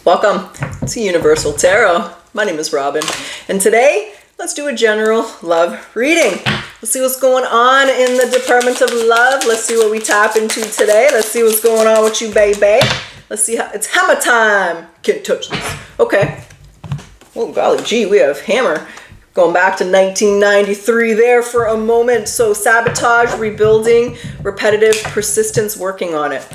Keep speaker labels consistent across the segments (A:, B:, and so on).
A: Welcome to Universal Tarot. My name is Robin, and today let's do a general love reading. Let's see what's going on in the Department of Love. Let's see what we tap into today. Let's see what's going on with you, baby. Let's see how it's hammer time. Can't touch this. Okay. Oh, golly gee, we have hammer. Going back to 1993 there for a moment. So sabotage, rebuilding, repetitive persistence, working on it.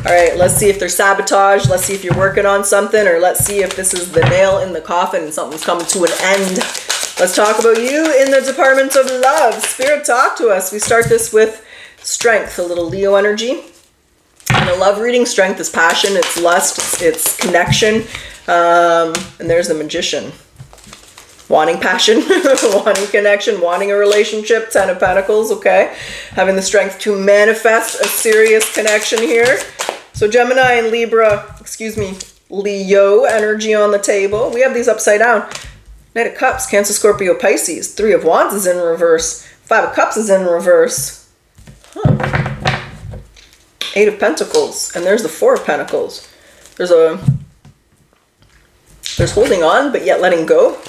A: All right, let's see if there's sabotage. Let's see if you're working on something, or let's see if this is the nail in the coffin and something's coming to an end. Let's talk about you in the Department of Love. Spirit, talk to us. We start this with strength, a little Leo energy. And a love reading, strength is passion, it's lust, it's connection. And there's the Magician. Wanting passion, wanting connection, wanting a relationship, 10 of Pentacles, okay? Having the strength to manifest a serious connection here. So Gemini and Libra, Leo energy on the table. We have these upside down. Knight of Cups, Cancer, Scorpio, Pisces. 3 of Wands is in reverse. 5 of Cups is in reverse. 8 of Pentacles. And there's the 4 of Pentacles. There's holding on, but yet letting go.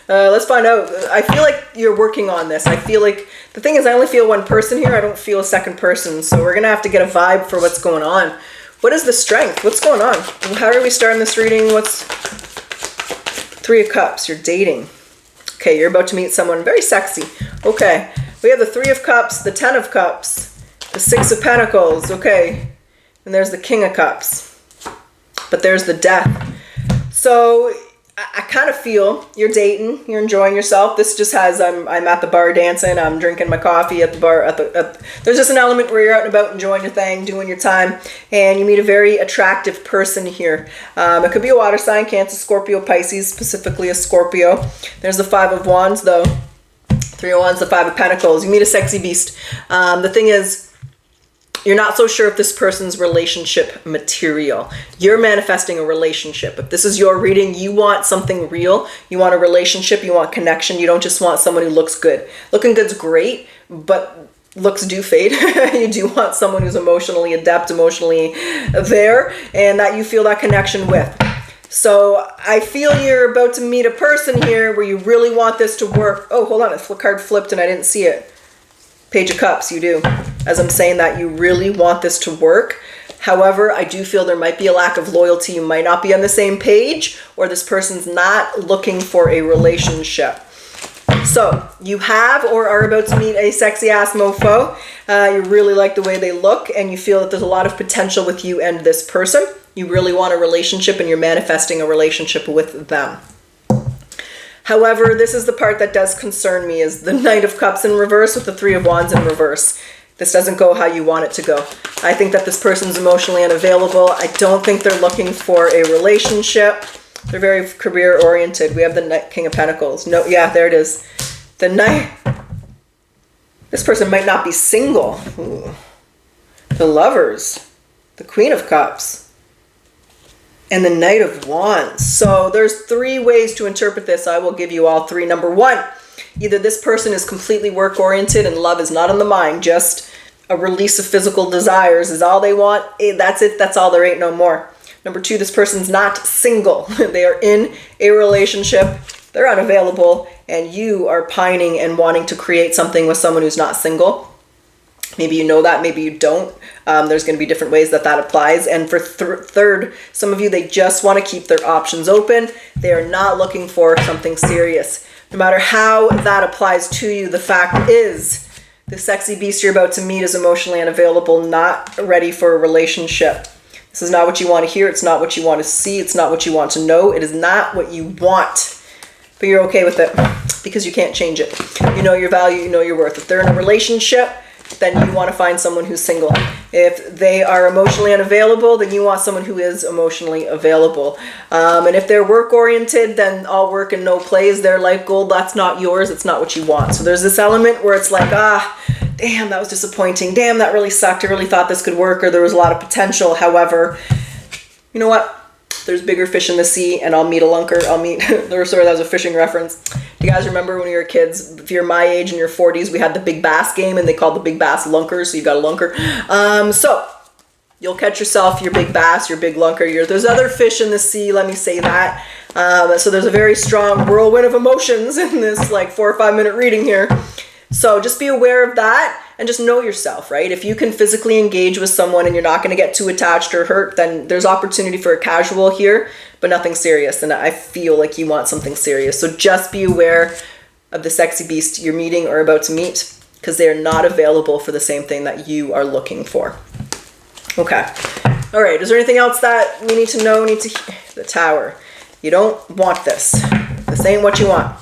A: Let's find out. I feel like you're working on this. I feel like, the thing is, I only feel one person here. I don't feel a second person. So we're going to have to get a vibe for what's going on. What is the strength? What's going on? How are we starting this reading? What's 3 of Cups? You're dating. Okay, you're about to meet someone very sexy. Okay, we have the 3 of Cups, the 10 of Cups, the 6 of Pentacles. Okay, and there's the King of Cups. But there's the Death. So I kind of feel you're dating, you're enjoying yourself. This just has, I'm at the bar dancing, I'm drinking my coffee at the bar. There's just an element where you're out and about enjoying your thing, doing your time, and you meet a very attractive person here. It could be a water sign, Cancer, Scorpio, Pisces, specifically a Scorpio. There's the 5 of Wands though. 3 of Wands, the 5 of Pentacles. You meet a sexy beast. The thing is, you're not so sure if this person's relationship material. You're manifesting a relationship. If this is your reading, you want something real. You want a relationship. You want connection. You don't just want someone who looks good. Looking good's great, but looks do fade. You do want someone who's emotionally adept, emotionally there, and that you feel that connection with. So I feel you're about to meet a person here where you really want this to work. Oh, hold on. A card flipped and I didn't see it. Page of Cups, you do. As I'm saying that, you really want this to work. However, I do feel there might be a lack of loyalty. You might not be on the same page, or this person's not looking for a relationship. So you have or are about to meet a sexy ass mofo. You really like the way they look, and you feel that there's a lot of potential with you and this person. You really want a relationship, and you're manifesting a relationship with them. However, this is the part that does concern me, is the Knight of Cups in reverse with the 3 of Wands in reverse. This doesn't go how you want it to go. I think that this person's emotionally unavailable. I don't think they're looking for a relationship. They're very career oriented. We have the King of Pentacles. No, yeah, there it is. The Knight. This person might not be single. Ooh. The Lovers. The Queen of Cups. And the Knight of Wands. So there's 3 ways to interpret this. I will give you all 3. Number 1, either this person is completely work-oriented and love is not on the mind. Just a release of physical desires is all they want. That's it. That's all. There ain't no more. Number 2, this person's not single. They are in a relationship. They're unavailable. And you are pining and wanting to create something with someone who's not single. Maybe you know that, maybe you don't. There's going to be different ways that applies. And for third, some of you, they just want to keep their options open. They are not looking for something serious. No matter how that applies to you, the fact is the sexy beast you're about to meet is emotionally unavailable, not ready for a relationship. This is not what you want to hear. It's not what you want to see. It's not what you want to know. It is not what you want. But you're okay with it because you can't change it. You know your value. You know your worth. If they're in a relationship, then you want to find someone who's single. If they are emotionally unavailable, then you want someone who is emotionally available. And if they're work-oriented, then all work and no play is their life goal. That's not yours. It's not what you want. So there's this element where it's like, damn, that was disappointing. Damn, that really sucked. I really thought this could work, or there was a lot of potential. However, you know what? There's bigger fish in the sea, and I'll meet a lunker. That was a fishing reference. Do you guys remember when we were kids? If you're my age in your 40s, we had the big bass game, and they called the big bass lunkers, so you got a lunker. So you'll catch yourself your big bass, your big lunker. There's other fish in the sea, let me say that. So there's a very strong whirlwind of emotions in this like 4 or 5 minute reading here. So just be aware of that and just know yourself, right? If you can physically engage with someone and you're not going to get too attached or hurt, then there's opportunity for a casual here, but nothing serious. And I feel like you want something serious. So just be aware of the sexy beast you're meeting or about to meet, because they are not available for the same thing that you are looking for. Okay. All right. Is there anything else that we need to know? The Tower. You don't want this. This ain't what you want.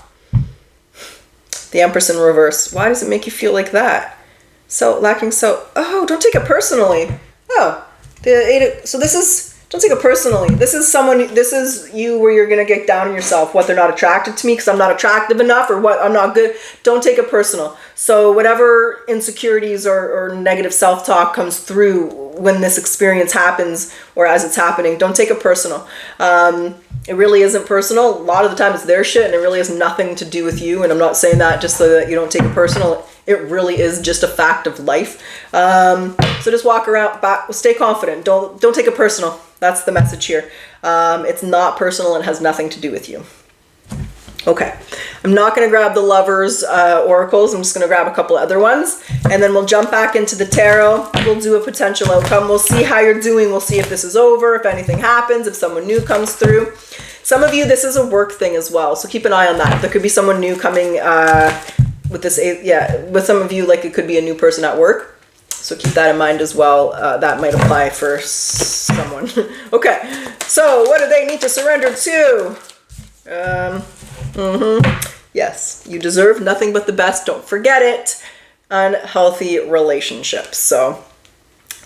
A: The Empress in reverse. Why does it make you feel like that? So lacking so. Oh, don't take it personally. Oh, so this is. Don't take it personally. This is you where you're going to get down on yourself, what they're not attracted to me because I'm not attractive enough or what I'm not good. Don't take it personal. So whatever insecurities or negative self-talk comes through when this experience happens or as it's happening, don't take it personal. It really isn't personal. A lot of the time it's their shit and it really has nothing to do with you. And I'm not saying that just so that you don't take it personal. It really is just a fact of life. So just walk around, stay confident. Don't take it personal. That's the message here. It's not personal and has nothing to do with you. Okay, I'm not going to grab the Lovers oracles. I'm just going to grab a couple other ones. And then we'll jump back into the tarot. We'll do a potential outcome. We'll see how you're doing. We'll see if this is over, if anything happens, if someone new comes through. Some of you, this is a work thing as well. So keep an eye on that. There could be someone new coming with this. Yeah, with some of you, like it could be a new person at work. So keep that in mind as well. That might apply for someone. Okay, so what do they need to surrender to? Yes, you deserve nothing but the best. Don't forget it. Unhealthy relationships. So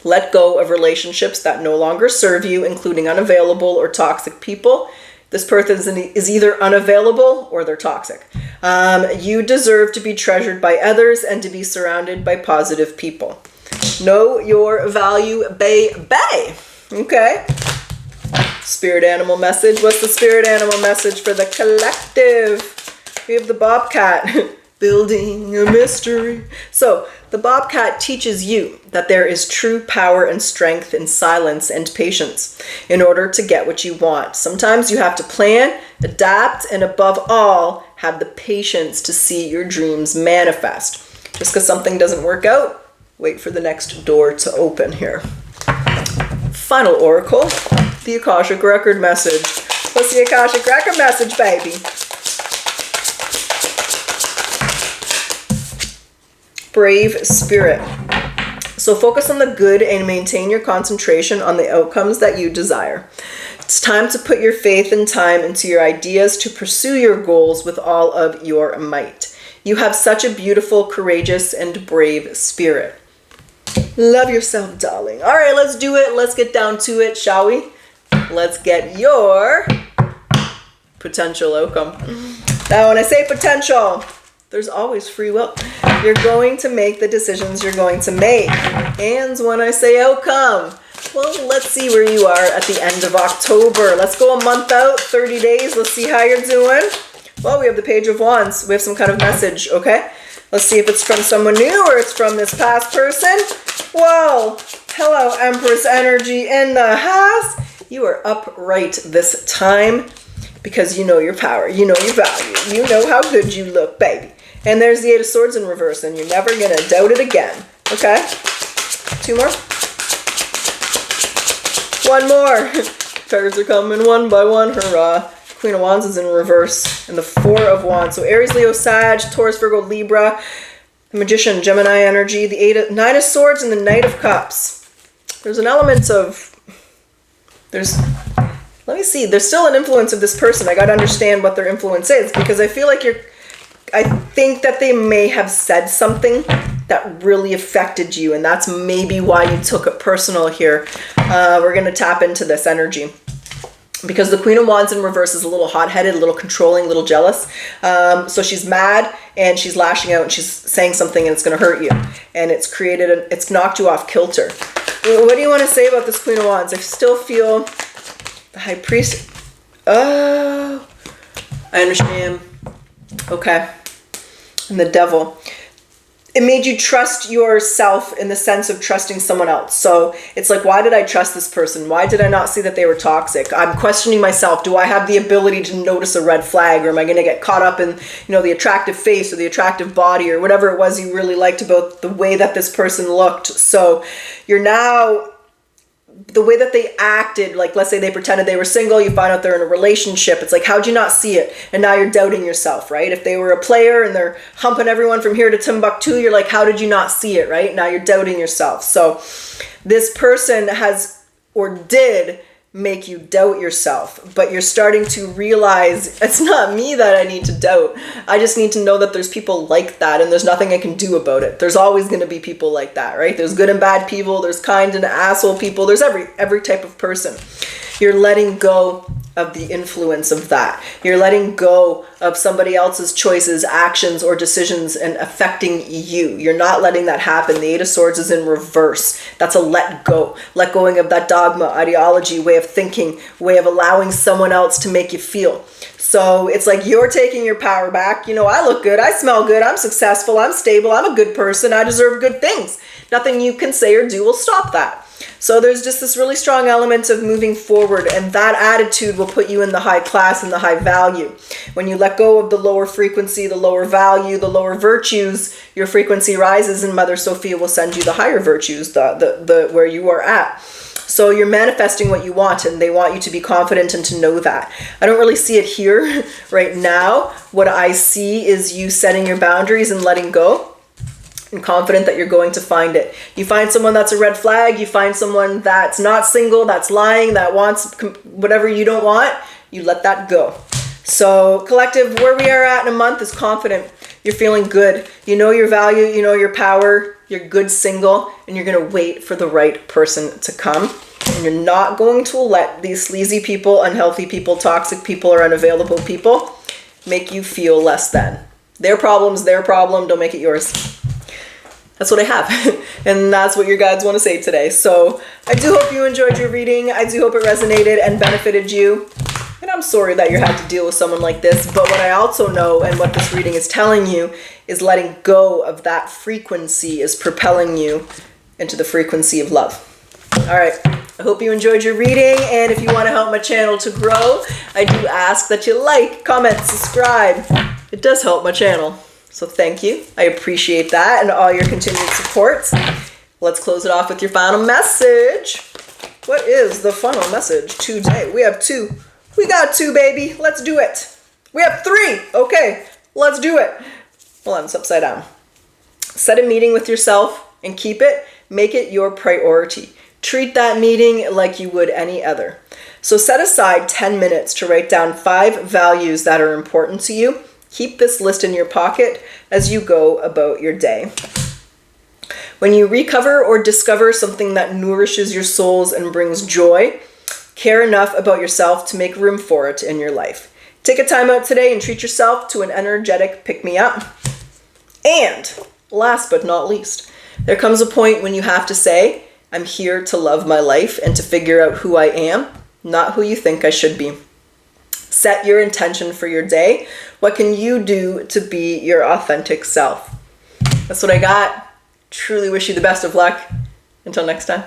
A: let go of relationships that no longer serve you, including unavailable or toxic people. This person is either unavailable or they're toxic. You deserve to be treasured by others and to be surrounded by positive people. Know your value, bae. Okay. Spirit animal message. What's the spirit animal message for the collective? We have the Bobcat. Building a mystery. So the Bobcat teaches you that there is true power and strength in silence and patience in order to get what you want. Sometimes you have to plan, adapt, and above all, have the patience to see your dreams manifest. Just because something doesn't work out, wait for the next door to open here. Final oracle, the Akashic Record message. What's the Akashic Record message, baby? Brave spirit. So focus on the good and maintain your concentration on the outcomes that you desire. It's time to put your faith and time into your ideas to pursue your goals with all of your might. You have such a beautiful, courageous, and brave spirit. Love yourself, darling. All right, let's do it. Let's get down to it, shall we? Let's get your potential outcome. Now, when I say potential, there's always free will. You're going to make the decisions you're going to make. And when I say outcome, well, let's see where you are at the end of October. Let's go a month out, 30 days. Let's see how you're doing. Well, we have the Page of Wands. We have some kind of message, okay? Let's see if it's from someone new or it's from this past person. Whoa. Hello, Empress energy in the house. You are upright this time because you know your power. You know your value. You know how good you look, baby. And there's the Eight of Swords in reverse, and you're never going to doubt it again. Okay? 2 more. 1 more. Cards are coming one by one. Hurrah. Queen of Wands is in reverse. And the 4 of Wands. So Aries, Leo, Sag, Taurus, Virgo, Libra. The Magician, Gemini energy. The 9 of Swords and the Knight of Cups. There's an element of... Let me see. There's still an influence of this person. I got to understand what their influence is because I feel like I think that they may have said something that really affected you, and that's maybe why you took it personal here. We're going to tap into this energy because the Queen of Wands in reverse is a little hot-headed, a little controlling, a little jealous. So she's mad and she's lashing out and she's saying something and it's going to hurt you. And it's knocked you off kilter. What do you want to say about this Queen of Wands? I still feel the High Priest. Oh, I understand. Okay. And the Devil. it made you trust yourself in the sense of trusting someone else. So it's like, why did I trust this person? Why did I not see that they were toxic? I'm questioning myself. Do I have the ability to notice a red flag, or am I going to get caught up in, the attractive face or the attractive body or whatever it was you really liked about the way that this person looked? So you're now, the way that they acted, like let's say they pretended they were single, you find out they're in a relationship. It's like, how'd you not see it? And now you're doubting yourself, right? If they were a player and they're humping everyone from here to Timbuktu, you're like, how did you not see it, right? Now you're doubting yourself. So this person has, or did, make you doubt yourself, but you're starting to realize it's not me that I need to doubt. I just need to know that there's people like that and there's nothing I can do about it. There's always going to be people like that, right? There's good and bad people, there's kind and asshole people, there's every type of person. You're letting go of the influence of that. You're letting go of somebody else's choices, actions, or decisions and affecting you. You're not letting that happen. The Eight of Swords is in reverse. That's a let go. Let going of that dogma, ideology, way of thinking, way of allowing someone else to make you feel. So it's like you're taking your power back. I look good. I smell good. I'm successful. I'm stable. I'm a good person. I deserve good things. Nothing you can say or do will stop that. So there's just this really strong element of moving forward, and that attitude will put you in the high class and the high value. When you let go of the lower frequency, the lower value, the lower virtues, your frequency rises, and Mother Sophia will send you the higher virtues, the where you are at. So you're manifesting what you want, and they want you to be confident and to know that. I don't really see it here right now. What I see is you setting your boundaries and letting go, and confident that you're going to find it. You find someone that's a red flag, you find someone that's not single, that's lying, that wants whatever you don't want, you let that go. So collective, where we are at in a month is confident. You're feeling good. You know your value, you know your power, you're good single, and you're going to wait for the right person to come. And you're not going to let these sleazy people, unhealthy people, toxic people, or unavailable people make you feel less than. Their problem's their problem, don't make it yours. That's what I have. And that's what your guides want to say today. So I do hope you enjoyed your reading. I do hope it resonated and benefited you. And I'm sorry that you had to deal with someone like this. But what I also know, and what this reading is telling you, is letting go of that frequency is propelling you into the frequency of love. All right. I hope you enjoyed your reading. And if you want to help my channel to grow, I do ask that you like, comment, subscribe. It does help my channel. So thank you. I appreciate that and all your continued support. Let's close it off with your final message. What is the final message today? We have 2. We got 2, baby. Let's do it. We have 3. Okay, let's do it. Hold on, it's upside down. Set a meeting with yourself and keep it. Make it your priority. Treat that meeting like you would any other. So set aside 10 minutes to write down 5 values that are important to you. Keep this list in your pocket as you go about your day. When you recover or discover something that nourishes your souls and brings joy, care enough about yourself to make room for it in your life. Take a time out today and treat yourself to an energetic pick-me-up. And last but not least, there comes a point when you have to say, I'm here to love my life and to figure out who I am, not who you think I should be. Set your intention for your day. What can you do to be your authentic self? That's what I got. Truly wish you the best of luck. Until next time.